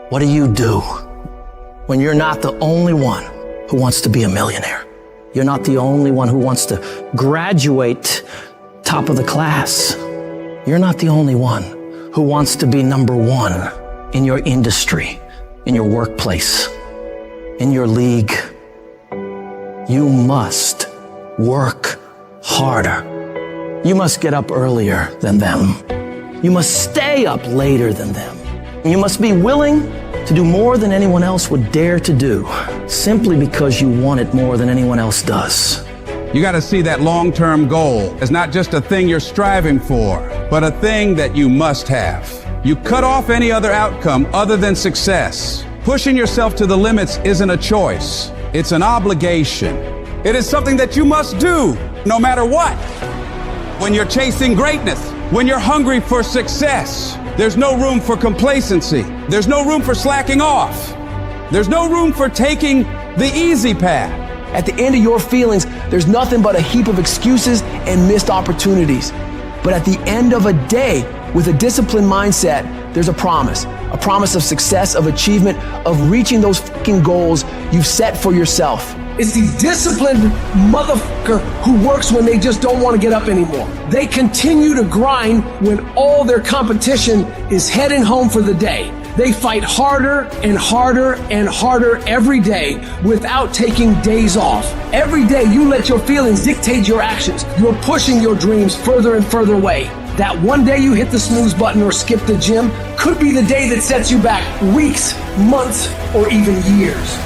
What do you do when you're not the only one who wants to be a millionaire? You're not the only one who wants to graduate top of the class. You're not the only one who wants to be number one in your industry, in your workplace, in your league. You must work harder. You must get up earlier than them. You must stay up later than them. You must be willing to do more than anyone else would dare to do, simply because you want it more than anyone else does. You got to see that long-term goal as not just a thing you're striving for, but a thing that you must have. You cut off any other outcome other than success. Pushing yourself to the limits isn't a choice. It's an obligation. It is something that you must do, no matter what. When you're chasing greatness, when you're hungry for success, there's no room for complacency. There's no room for slacking off. There's no room for taking the easy path. At the end of your feelings, there's nothing but a heap of excuses and missed opportunities. But at the end of a day, with a disciplined mindset, there's a promise of success, of achievement, of reaching those fucking goals you've set for yourself. It's the disciplined motherfucker who works when they just don't want to get up anymore. They continue to grind when all their competition is heading home for the day. They fight harder and harder and harder every day without taking days off. Every day you let your feelings dictate your actions. You're pushing your dreams further and further away. That one day you hit the snooze button or skip the gym could be the day that sets you back weeks, months, or even years.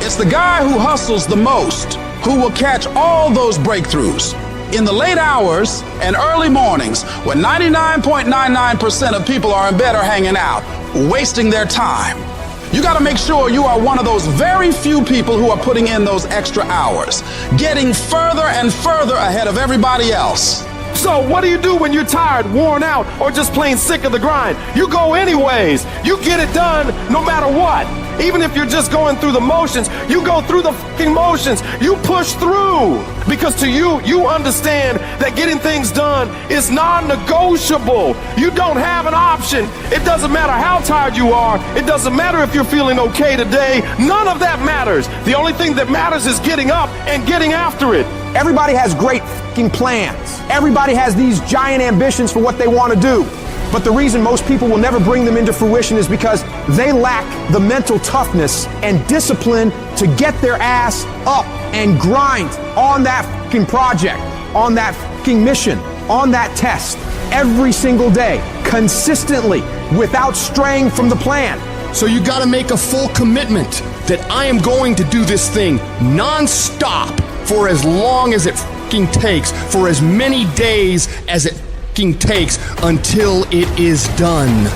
It's the guy who hustles the most who will catch all those breakthroughs. In the late hours and early mornings, when 99.99% of people are in bed or hanging out, wasting their time. You got to make sure you are one of those very few people who are putting in those extra hours, getting further and further ahead of everybody else. So what do you do when you're tired, worn out, or just plain sick of the grind? You go anyways. You get it done no matter what. Even if you're just going through the motions, you go through the fucking motions. You push through. Because to you, you understand that getting things done is non-negotiable. You don't have an option. It doesn't matter how tired you are. It doesn't matter if you're feeling okay today. None of that matters. The only thing that matters is getting up and getting after it. Everybody has great fucking plans. Everybody has these giant ambitions for what they want to do. But the reason most people will never bring them into fruition is because they lack the mental toughness and discipline to get their ass up and grind on that fucking project, on that fucking mission, on that test, every single day, consistently, without straying from the plan. So you gotta make a full commitment that I am going to do this thing non-stop for as long as it fucking takes, for as many days as it fucking takes, until it is done.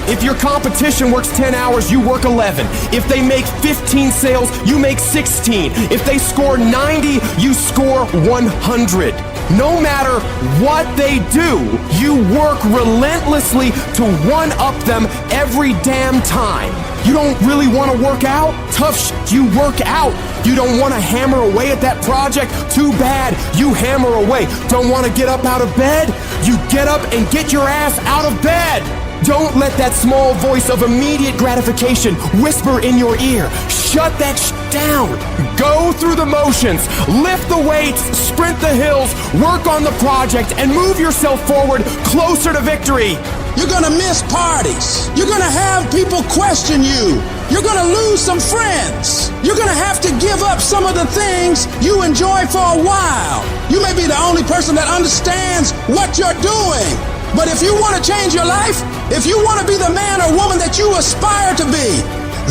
If your competition works 10 hours, you work 11. If they make 15 sales, you make 16. If they score 90, you score 100. No matter what they do, you work relentlessly to one-up them every damn time. You don't really want to work out? Tough shit, you work out. You don't want to hammer away at that project? Too bad, you hammer away. Don't want to get up out of bed? You get up and get your ass out of bed. Don't let that small voice of immediate gratification whisper in your ear. Shut that down. Go through the motions, lift the weights, sprint the hills, work on the project, and move yourself forward closer to victory. You're gonna miss parties. You're gonna have people question you. You're gonna lose some friends. You're gonna have to give up some of the things you enjoy for a while. You may be the only person that understands what you're doing. But if you want to change your life, if you want to be the man or woman that you aspire to be,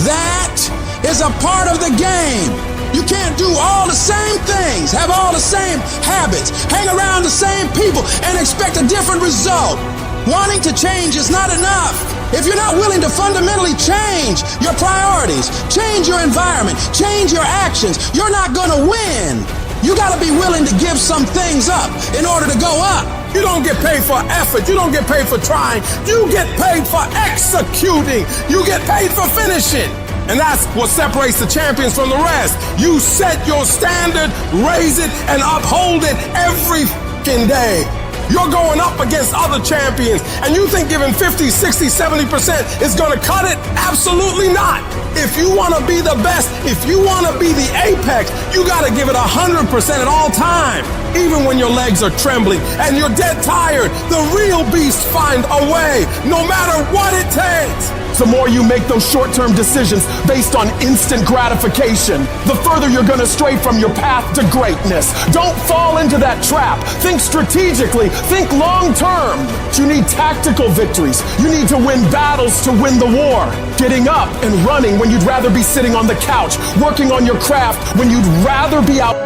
that is a part of the game. You can't do all the same things, have all the same habits, hang around the same people, and expect a different result. Wanting to change is not enough. If you're not willing to fundamentally change your priorities, change your environment, change your actions, you're not gonna win. You gotta be willing to give some things up in order to go up. You don't get paid for effort. You don't get paid for trying. You get paid for executing. You get paid for finishing. And that's what separates the champions from the rest. You set your standard, raise it, and uphold it every fucking day. You're going up against other champions, and you think giving 50, 60, 70% is going to cut it? Absolutely not. If you want to be the best, if you want to be the apex, you got to give it 100% at all times. Even when your legs are trembling and you're dead tired, the real beasts find a way, no matter what it takes. The more you make those short-term decisions based on instant gratification, the further you're going to stray from your path to greatness. Don't fall into that trap. Think strategically. Think long-term. You need tactical victories. You need to win battles to win the war. Getting up and running when you'd rather be sitting on the couch. Working on your craft when you'd rather be out.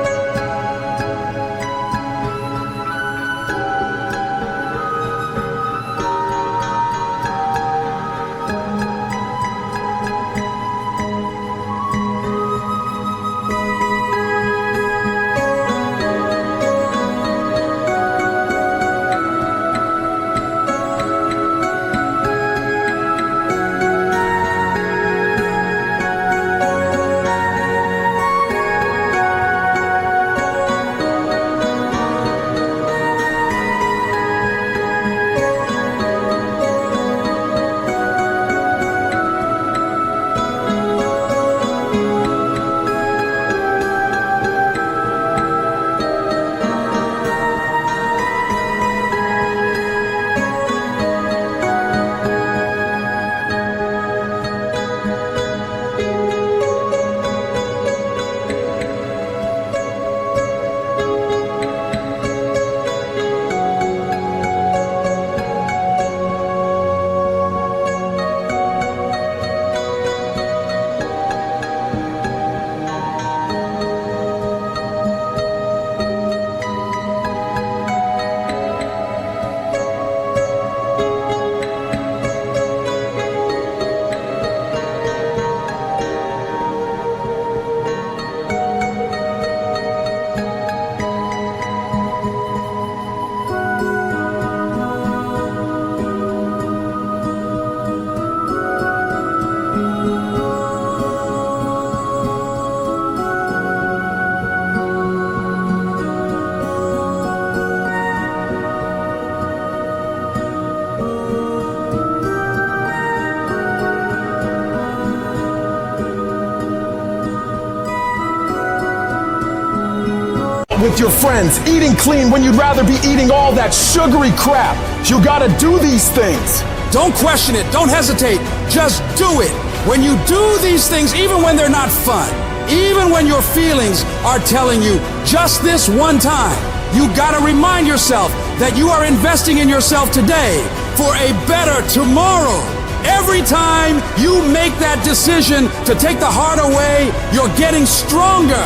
With your friends, eating clean when you'd rather be eating all that sugary crap. You gotta do these things. Don't question it. Don't hesitate. Just do it. When you do these things, even when they're not fun, even when your feelings are telling you just this one time, you gotta remind yourself that you are investing in yourself today for a better tomorrow. Every time you make that decision to take the harder way, you're getting stronger.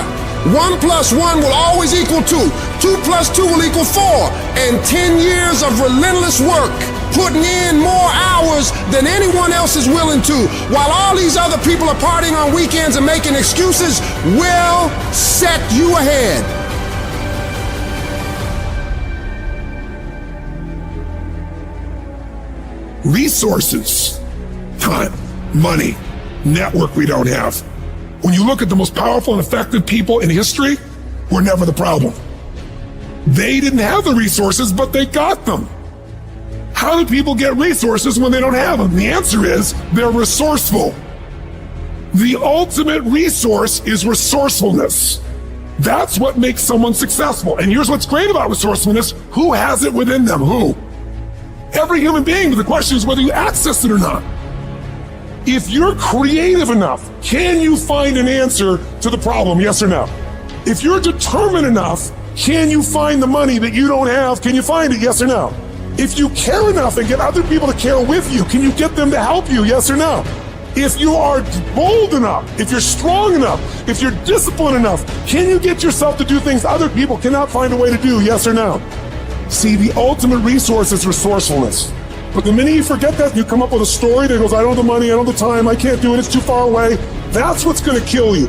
1 + 1 will always equal 2. 2 + 2 will equal 4. And 10 years of relentless work, putting in more hours than anyone else is willing to, while all these other people are partying on weekends and making excuses, will set you ahead. Resources, time, money, network we don't have. When you look at the most powerful and effective people in history, were never the problem. They didn't have the resources, but they got them. How do people get resources when they don't have them? The answer is they're resourceful. The ultimate resource is resourcefulness. That's what makes someone successful. And here's what's great about resourcefulness. Who has it within them? Who? Every human being, but the question is whether you access it or not. If you're creative enough, can you find an answer to the problem, yes or no? If you're determined enough, can you find the money that you don't have? Can you find it, yes or no? If you care enough and get other people to care with you, can you get them to help you, yes or no? If you are bold enough, if you're strong enough, if you're disciplined enough, can you get yourself to do things other people cannot find a way to do, yes or no? See, the ultimate resource is resourcefulness. But the minute you forget that, you come up with a story that goes, I don't have the money, I don't have the time, I can't do it, it's too far away. That's what's gonna kill you.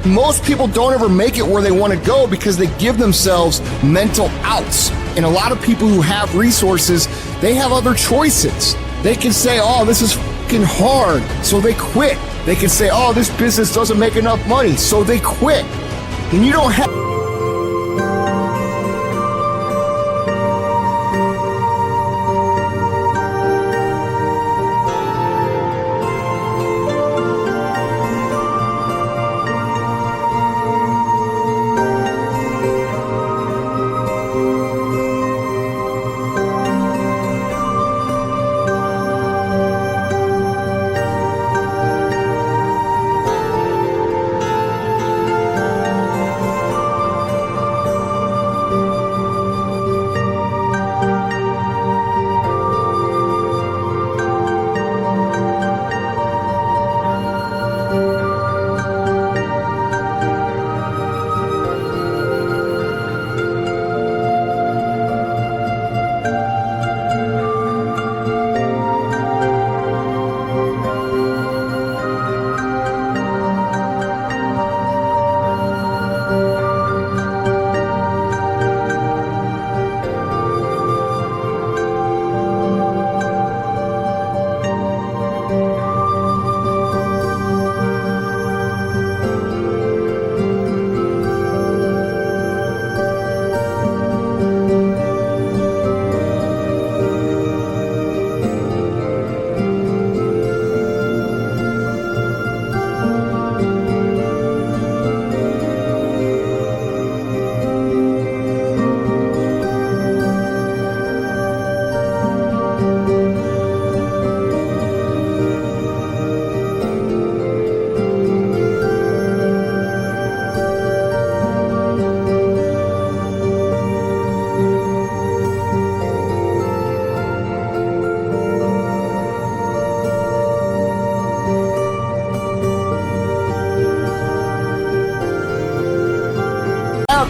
Most people don't ever make it where they want to go because they give themselves mental outs. And a lot of people who have resources, they have other choices. They can say, oh, this is fucking hard, so they quit. They can say, oh, this business doesn't make enough money, so they quit. And you don't have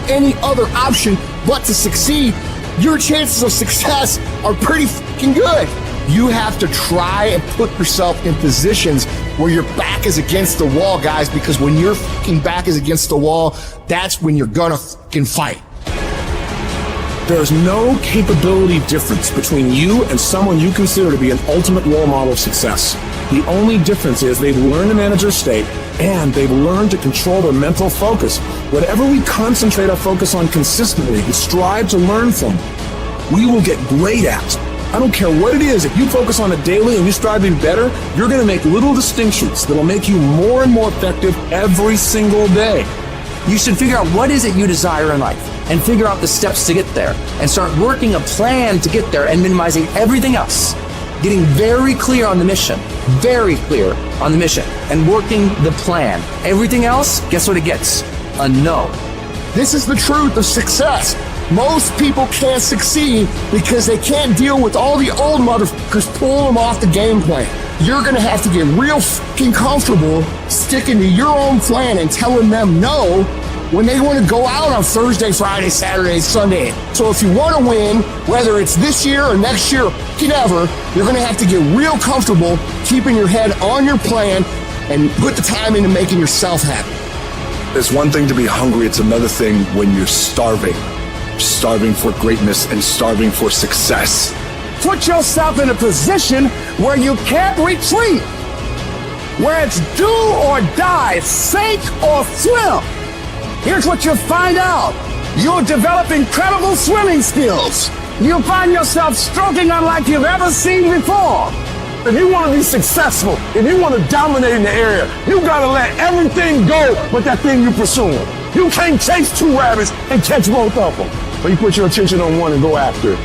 any other option but to succeed, your chances of success are pretty fucking good. You have to try and put yourself in positions where your back is against the wall, guys, because when your fucking back is against the wall, that's when you're gonna fucking fight. There's no capability difference between you and someone you consider to be an ultimate role model of success. The only difference is they've learned to manage their state and they've learned to control their mental focus. Whatever we concentrate our focus on consistently and strive to learn from, we will get great at. I don't care what it is. If you focus on it daily and you strive to be better, you're going to make little distinctions that will make you more and more effective every single day. You should figure out what is it you desire in life and figure out the steps to get there and start working a plan to get there and minimizing everything else. Getting very clear on the mission, and working the plan. Everything else, guess what it gets? A no. This is the truth of success. Most people can't succeed because they can't deal with all the old motherfuckers pulling them off the game plan. You're gonna have to get real fucking comfortable sticking to your own plan and telling them no when they want to go out on Thursday, Friday, Saturday, Sunday. So if you want to win, whether it's this year or next year, whatever, you're going to have to get real comfortable keeping your head on your plan and put the time into making yourself happy. It's one thing to be hungry. It's another thing when you're starving. Starving for greatness and starving for success. Put yourself in a position where you can't retreat, where it's do or die, sink or swim. Here's what you'll find out. You'll develop incredible swimming skills. You'll find yourself stroking unlike you've ever seen before. If you want to be successful, if you want to dominate in the area, you got to let everything go but that thing you're pursuing. You can't chase two rabbits and catch both of them. But you put your attention on one and go after it.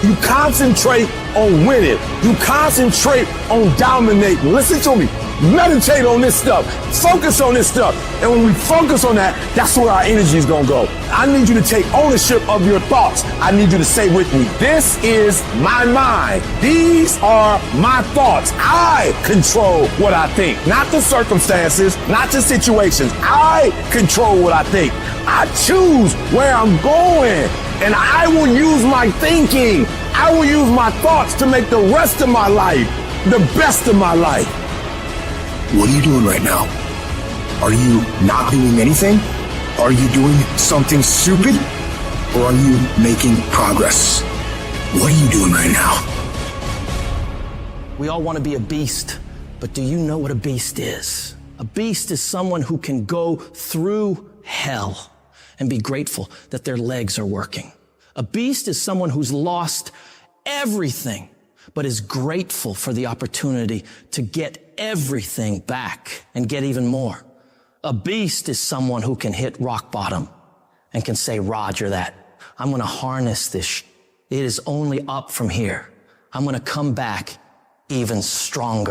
You concentrate on winning. You concentrate on dominating. Listen to me. Meditate on this stuff. Focus on this stuff. And when we focus on that, that's where our energy is going to go. I need you to take ownership of your thoughts. I need you to say with me, this is my mind. These are my thoughts. I control what I think. Not the circumstances, not the situations. I control what I think. I choose where I'm going. And I will use my thinking. I will use my thoughts to make the rest of my life the best of my life. What are you doing right now? Are you not doing anything? Are you doing something stupid? Or are you making progress? What are you doing right now? We all want to be a beast, but do you know what a beast is? A beast is someone who can go through hell and be grateful that their legs are working. A beast is someone who's lost everything, but is grateful for the opportunity to get everything back and get even more. A beast is someone who can hit rock bottom and can say, Roger that. I'm going to harness this. It is only up from here. I'm going to come back even stronger.